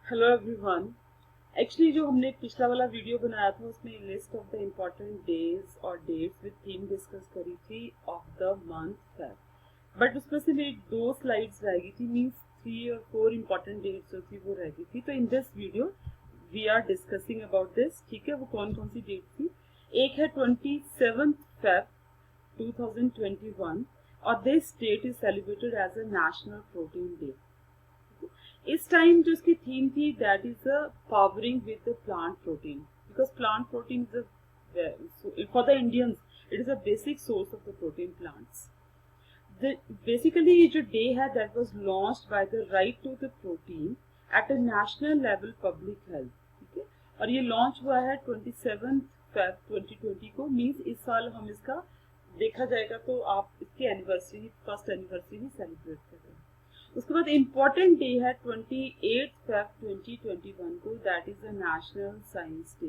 Hello everyone. Actually जो हमने पिछला वाला वीडियो बनाया था उसमें list of the important days और डेट्स विद थीम डिस्कस करी थी of the month Feb, but उसमें से मेरी 2 स्लाइड्स रह गई थी, मीन्स 3 और 4 इम्पोर्टेंट डेट्स जो थी वो रह गई थी। तो in this video we are discussing about this. ठीक है, वो कौन कौन सी डेट थी? एक है 27 फेब 2021 और this date is celebrated as a national protein day. इस टाइम जो इसकी थीम थी that is a powering with the plant protein, because plant protein is for the Indians it is a basic source of the protein plants. Basically ये जो day है that was launched by the right to the protein at a national level public health. ठीक है, और ये launch हुआ है 27 Feb 2020 को। मीन्स इस साल हम इसका देखा जाएगा तो आप इसकी एनिवर्सरी, फर्स्ट एनिवर्सरी ही सेलिब्रेट कर रहे हैं। उसके बाद इम्पोर्टेंट डे है 28 फेब 2021 को, that is the national science day.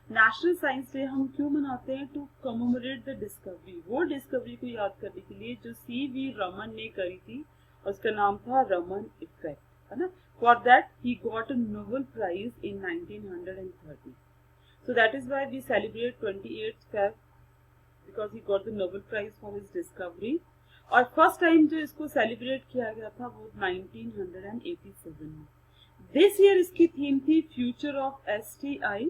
National science day हम क्यों मनाते हैं? टू कमेमोरेट द डिस्कवरी, वो डिस्कवरी को याद करने के लिए जो CV रमन ने करी थी, उसका नाम था रमन इफेक्ट, है ना। For that he got a Nobel prize in 1930। So that is why we celebrate 28th Feb because he got the Nobel Prize for his discovery. और फर्स्ट टाइम जो इसको सेलिब्रेट किया गया था वो 1987 में। दिस ईयर इसकी थीम थी future of STI,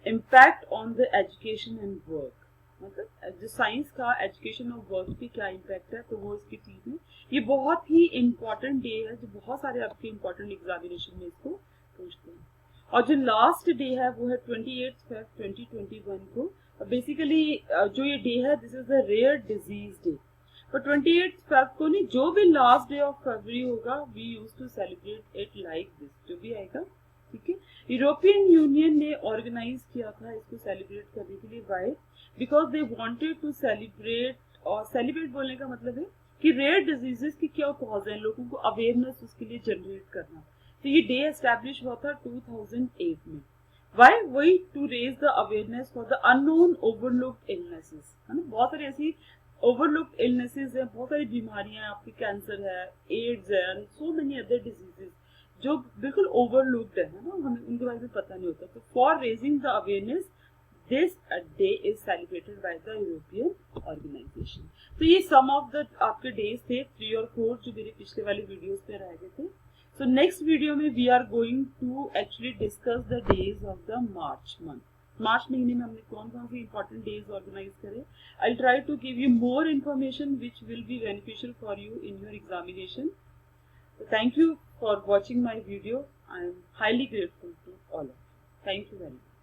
impact on the education and work, मतलब जो साइंस का एजुकेशन और वर्क पे क्या इम्पैक्ट है, तो वो इसकी थीम है। ये बहुत ही इम्पोर्टेंट डे है, जो बहुत सारे आपके इम्पोर्टेंट एग्जामिनेशन में इसको पूछते हैं। और जो लास्ट डे है वो है 28 फेब 2021 को। बेसिकली जो ये डे है this is a rare disease day. पर 28 फेब को नहीं, जो भी लास्ट डे ऑफ फरवरी होगा we use to celebrate it like this, जो भी आएगा। ठीक है, यूरोपियन यूनियन ने ऑर्गेनाइज किया था इसको सेलिब्रेट करने के लिए। Why? Because they wanted to celebrate, और सेलिब्रेट बोलने का मतलब है कि रेयर डिजीजेस की क्या कॉज है, लोगों को अवेयरनेस उसके लिए जनरेट करना। तो ये डे एस्टैब्लिश हुआ था 2008 में। वाई? वही to raise the awareness for the unknown overlooked illnesses, है ना। बहुत सारी ऐसी ओवरलुक्ड इलनेसेस है, बहुत सारी बीमारियां हैं, आपकी कैंसर है, एड्स है, सो मेनी अदर डिजीजेस जो बिल्कुल ओवरलुक्ड है ना, हमें उनके बारे में पता नहीं होता। तो for raising the awareness this day is celebrated by the European organisation. तो ये सम ऑफ द आपके डेज थे, 3 और 4 जो मेरे पिछले वाले वीडियोस पे रह गए थे। So next video में we are going to actually discuss the days of the March month. मार्च महीने में हमने कौन कौन से important days organize करे। I'll try to give you more information which will be beneficial for you in your examination. So thank you for watching my video. I am highly grateful to all of you. Thank you very much.